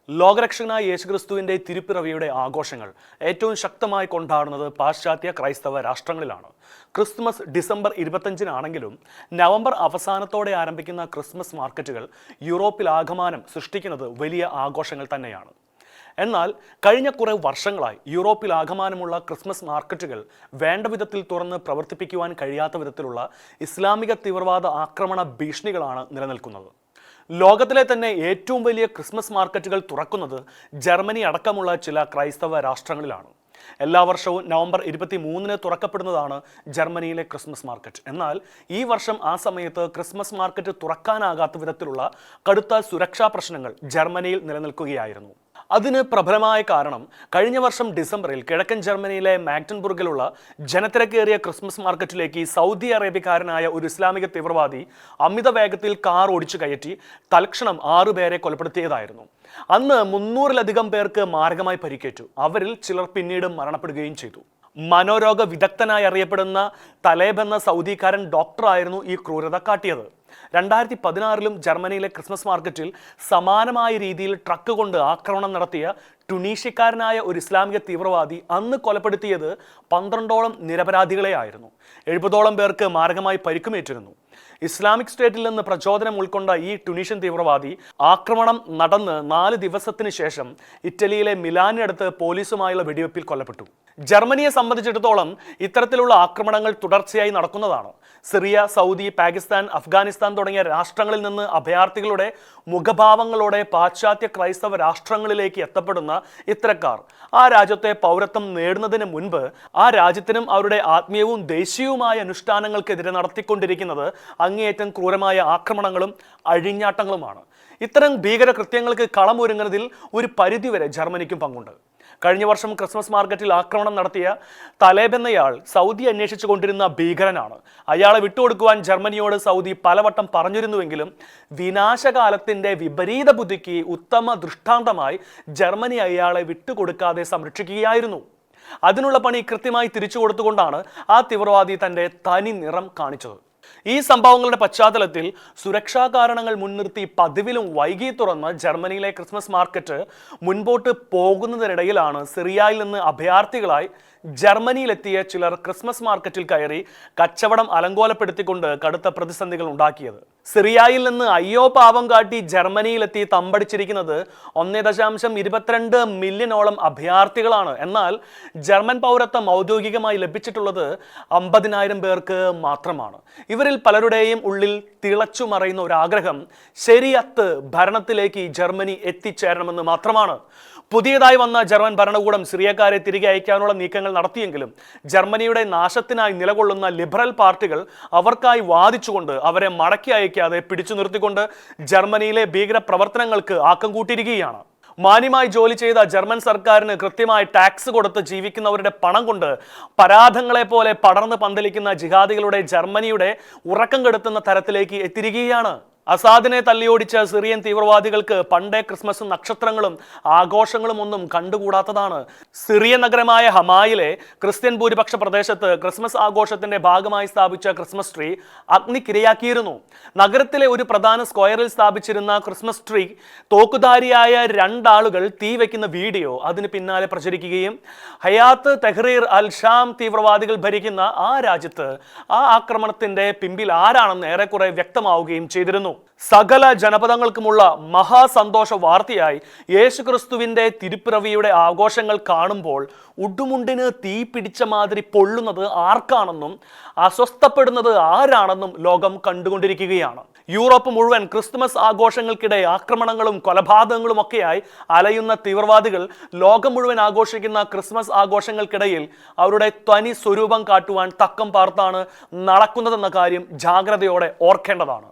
ലോകരക്ഷകനായ യേശുക്രിസ്തുവിന്റെ തിരുപ്പിറവിയുടെ ആഘോഷങ്ങൾ ഏറ്റവും ശക്തമായി കൊണ്ടാടുന്നത് പാശ്ചാത്യ ക്രൈസ്തവ രാഷ്ട്രങ്ങളിലാണ്. ക്രിസ്മസ് ഡിസംബർ 25-നാണെങ്കിലും നവംബർ അവസാനത്തോടെ ആരംഭിക്കുന്ന ക്രിസ്മസ് മാർക്കറ്റുകൾ യൂറോപ്പിൽ ആകമാനം സൃഷ്ടിക്കുന്നത് വലിയ ആഘോഷങ്ങൾ തന്നെയാണ്. എന്നാൽ കഴിഞ്ഞ കുറേ വർഷങ്ങളായി യൂറോപ്പിൽ ആകമാനമുള്ള ക്രിസ്മസ് മാർക്കറ്റുകൾ വേണ്ട വിധത്തിൽ തുറന്ന് പ്രവർത്തിപ്പിക്കുവാൻ കഴിയാത്ത വിധത്തിലുള്ള ഇസ്ലാമിക തീവ്രവാദ ആക്രമണ ഭീഷണികളാണ് നിലനിൽക്കുന്നത്. ലോകത്തിലെ തന്നെ ഏറ്റവും വലിയ ക്രിസ്മസ് മാർക്കറ്റുകൾ തുറക്കുന്നത് ജർമ്മനി അടക്കമുള്ള ചില ക്രൈസ്തവ രാഷ്ട്രങ്ങളിലാണ്. എല്ലാ വർഷവും നവംബർ 23-ന് തുറക്കപ്പെടുന്നതാണ് ജർമ്മനിയിലെ ക്രിസ്മസ് മാർക്കറ്റ്. എന്നാൽ ഈ വർഷം ആ സമയത്ത് ക്രിസ്മസ് മാർക്കറ്റ് തുറക്കാനാകാത്ത വിധത്തിലുള്ള കടുത്ത സുരക്ഷാ പ്രശ്നങ്ങൾ ജർമ്മനിയിൽ നിലനിൽക്കുകയായിരുന്നു. അതിന് പ്രബലമായ കാരണം കഴിഞ്ഞ വർഷം ഡിസംബറിൽ കിഴക്കൻ ജർമ്മനിയിലെ മാഗ്ഡൻബുർഗിലുള്ള ജനത്തിരക്കേറിയ ക്രിസ്മസ് മാർക്കറ്റിലേക്ക് സൗദി അറേബ്യക്കാരനായ ഒരു ഇസ്ലാമിക തീവ്രവാദി അമിത വേഗത്തിൽ കാർ ഓടിച്ചു കയറ്റി തൽക്ഷണം 6 പേരെ കൊലപ്പെടുത്തിയതായിരുന്നു. അന്ന് 300-ലധികം പേർക്ക് മാരകമായി പരിക്കേറ്റു. അവരിൽ ചിലർ പിന്നീട് മരണപ്പെടുകയും ചെയ്തു. മനോരോഗ വിദഗ്ധനായി അറിയപ്പെടുന്ന തലേബ് എന്ന സൗദിക്കാരൻ ഡോക്ടറായിരുന്നു ഈ ക്രൂരത കാട്ടിയത്. 2016-ലും ജർമ്മനിയിലെ ക്രിസ്മസ് മാർക്കറ്റിൽ സമാനമായ രീതിയിൽ ട്രക്ക് കൊണ്ട് ആക്രമണം നടത്തിയ ടുണീഷ്യക്കാരനായ ഒരു ഇസ്ലാമിക തീവ്രവാദി അന്ന് കൊലപ്പെടുത്തിയത് 12ഓളം നിരപരാധികളെ ആയിരുന്നു. 70ഓളം പേർക്ക് മാരകമായി പരിക്കുമേറ്റിരുന്നു. ഇസ്ലാമിക് സ്റ്റേറ്റിൽ നിന്ന് പ്രചോദനം ഉൾക്കൊണ്ട ഈ ടുണീഷ്യൻ തീവ്രവാദി ആക്രമണം നടന്ന് 4 ദിവസത്തിന് ശേഷം ഇറ്റലിയിലെ മിലാനിനടുത്ത് പോലീസുമായുള്ള വെടിവെപ്പിൽ കൊല്ലപ്പെട്ടു. ജർമ്മനിയെ സംബന്ധിച്ചിടത്തോളം ഇത്തരത്തിലുള്ള ആക്രമണങ്ങൾ തുടർച്ചയായി നടക്കുന്നതാണ്. സിറിയ, സൗദി, പാകിസ്ഥാൻ, അഫ്ഗാനിസ്ഥാൻ തുടങ്ങിയ രാഷ്ട്രങ്ങളിൽ നിന്ന് അഭയാർത്ഥികളുടെ മുഖഭാവങ്ങളോടെ പാശ്ചാത്യ ക്രൈസ്തവ രാഷ്ട്രങ്ങളിലേക്ക് എത്തപ്പെടുന്ന ഇത്തരക്കാർ ആ രാജ്യത്തെ പൗരത്വം നേടുന്നതിന് മുൻപ് ആ രാജ്യത്തിനും അവരുടെ ആത്മീയവും ദേശീയവുമായ അനുഷ്ഠാനങ്ങൾക്കെതിരെ നടത്തിക്കൊണ്ടിരിക്കുന്നത് അങ്ങേയറ്റം ക്രൂരമായ ആക്രമണങ്ങളും അഴിഞ്ഞാട്ടങ്ങളുമാണ്. ഇത്തരം ഭീകര കൃത്യങ്ങൾക്ക് കളമൊരുങ്ങുന്നതിൽ ഒരു പരിധിവരെ ജർമ്മനിക്കും പങ്കുണ്ട്. കഴിഞ്ഞ വർഷം ക്രിസ്മസ് മാർക്കറ്റിൽ ആക്രമണം നടത്തിയ തലേബ് എന്നയാൾ സൗദി അന്വേഷിച്ചു കൊണ്ടിരുന്ന ഭീകരനാണ്. അയാളെ വിട്ടുകൊടുക്കുവാൻ ജർമ്മനിയോട് സൗദി പലവട്ടം പറഞ്ഞിരുന്നുവെങ്കിലും വിനാശകാലത്തിന്റെ വിപരീത ബുദ്ധിക്ക് ഉത്തമ ദൃഷ്ടാന്തമായി ജർമ്മനി അയാളെ വിട്ടുകൊടുക്കാതെ സംരക്ഷിക്കുകയായിരുന്നു. അതിനുള്ള പണി കൃത്യമായി തിരിച്ചു കൊടുത്തുകൊണ്ടാണ് ആ തീവ്രവാദി തന്റെ തനി നിറം കാണിച്ചത്. ഈ സംഭവങ്ങളുടെ പശ്ചാത്തലത്തിൽ സുരക്ഷാ കാരണങ്ങൾ മുൻനിർത്തി പതിവിലും വൈകി തുറന്ന ജർമ്മനിയിലെ ക്രിസ്മസ് മാർക്കറ്റ് മുൻപോട്ട് പോകുന്നതിനിടയിലാണ് സിറിയയിൽ നിന്ന് അഭയാർത്ഥികളായി ജർമ്മനിയിലെത്തിയ ചിലർ ക്രിസ്മസ് മാർക്കറ്റിൽ കയറി കച്ചവടം അലങ്കോലപ്പെടുത്തിക്കൊണ്ട് കടുത്ത പ്രതിസന്ധികൾ ഉണ്ടാക്കിയത്. സിറിയയിൽ നിന്ന് അയ്യോ പാവം കാട്ടി ജർമ്മനിയിലെത്തി തമ്പടിച്ചിരിക്കുന്നത് 1.22 മില്യണോളം അഭയാർത്ഥികളാണ്. എന്നാൽ ജർമ്മൻ പൗരത്വം ഔദ്യോഗികമായി ലഭിച്ചിട്ടുള്ളത് 50,000 പേർക്ക് മാത്രമാണ്. ഇവരിൽ പലരുടെയും ഉള്ളിൽ തിളച്ചു മറയുന്ന ഒരാഗ്രഹം ശരിയത്ത് ഭരണത്തിലേക്ക് ജർമ്മനി എത്തിച്ചേരണമെന്ന് മാത്രമാണ്. പുതിയതായി വന്ന ജർമ്മൻ ഭരണകൂടം സിറിയക്കാരെ തിരികെ അയക്കാനുള്ള നീക്കങ്ങൾ നടത്തിയെങ്കിലും ജർമ്മനിയുടെ നാശത്തിനായി നിലകൊള്ളുന്ന ലിബറൽ പാർട്ടികൾ അവർക്കായി വാദിച്ചുകൊണ്ട് അവരെ മടക്കി അയക്കാതെ പിടിച്ചു നിർത്തിക്കൊണ്ട് ജർമ്മനിയിലെ ഭീകര പ്രവർത്തനങ്ങൾക്ക് ആക്കം കൂട്ടിയിരിക്കുകയാണ്. മാന്യമായി ജോലി ചെയ്ത ജർമ്മൻ സർക്കാരിന് കൃത്യമായി ടാക്സ് കൊടുത്ത് ജീവിക്കുന്നവരുടെ പണം കൊണ്ട് പരാധങ്ങളെ പോലെ പടർന്ന് പന്തലിക്കുന്ന ജിഹാദികളുടെ ജർമ്മനിയുടെ ഉറക്കം കെടുത്തുന്ന തരത്തിലേക്ക് എത്തിയിരിക്കുകയാണ്. അസാദിനെ തല്ലിയോടിച്ച സിറിയൻ തീവ്രവാദികൾക്ക് പണ്ടേ ക്രിസ്മസും നക്ഷത്രങ്ങളും ആഘോഷങ്ങളും ഒന്നും കണ്ടുകൂടാത്തതാണ്. സിറിയൻ നഗരമായ ഹമായിലെ ക്രിസ്ത്യൻ ഭൂരിപക്ഷ പ്രദേശത്ത് ക്രിസ്മസ് ആഘോഷത്തിന്റെ ഭാഗമായി സ്ഥാപിച്ച ക്രിസ്മസ് ട്രീ അഗ്നിക്കിരയാക്കിയിരുന്നു. നഗരത്തിലെ ഒരു പ്രധാന സ്ക്വയറിൽ സ്ഥാപിച്ചിരുന്ന ക്രിസ്മസ് ട്രീ തോക്കുധാരിയായ 2 ആളുകൾ തീ വയ്ക്കുന്ന വീഡിയോ അതിന് പിന്നാലെ പ്രചരിക്കുകയും ഹയാത്ത് തെഹ്രീർ അൽ ഷാം തീവ്രവാദികൾ ഭരിക്കുന്ന ആ രാജ്യത്ത് ആ ആക്രമണത്തിന്റെ പിമ്പിൽ ആരാണെന്ന് ഏറെക്കുറെ വ്യക്തമാവുകയും ചെയ്തിരുന്നു. സകല ജനപദങ്ങൾക്കുമുള്ള മഹാസന്തോഷ വാർത്തയായി യേശുക്രിസ്തുവിന്റെ തിരുപ്പിറവിയുടെ ആഘോഷങ്ങൾ കാണുമ്പോൾ ഉടുമുണ്ടിന് തീ പിടിച്ച മാതിരി പൊള്ളുന്നത് ആർക്കാണെന്നും അസ്വസ്ഥപ്പെടുന്നത് ആരാണെന്നും ലോകം കണ്ടുകൊണ്ടിരിക്കുകയാണ്. യൂറോപ്പ് മുഴുവൻ ക്രിസ്തുമസ് ആഘോഷങ്ങൾക്കിടെ ആക്രമണങ്ങളും കൊലപാതകങ്ങളും ഒക്കെയായി അലയുന്ന തീവ്രവാദികൾ ലോകം മുഴുവൻ ആഘോഷിക്കുന്ന ക്രിസ്മസ് ആഘോഷങ്ങൾക്കിടയിൽ അവരുടെ തനി സ്വരൂപം കാട്ടുവാൻ തക്കം പാർത്താണ് നടക്കുന്നതെന്ന കാര്യം ജാഗ്രതയോടെ ഓർക്കേണ്ടതാണ്.